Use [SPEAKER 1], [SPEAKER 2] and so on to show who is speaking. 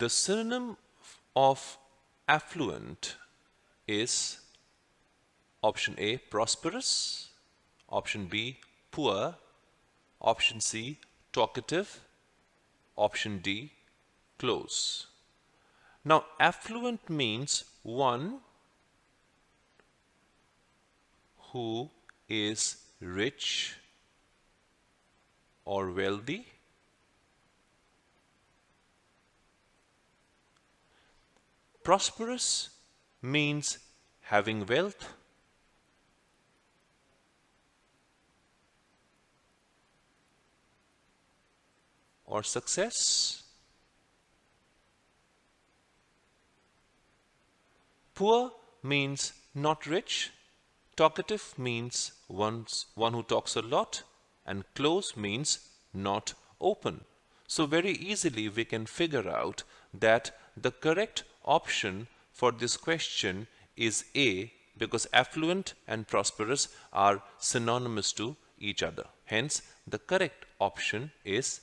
[SPEAKER 1] The synonym of affluent is option A, prosperous, option B, poor, option C, talkative, option D, close. Now, affluent means one who is rich or wealthy. Prosperous means having wealth. Or success. Poor means not rich. Talkative means one who talks a lot, and close means not open. So very easily we can figure out that the correct option for this question is A, because affluent and prosperous are synonymous to each other. Hence, the correct option is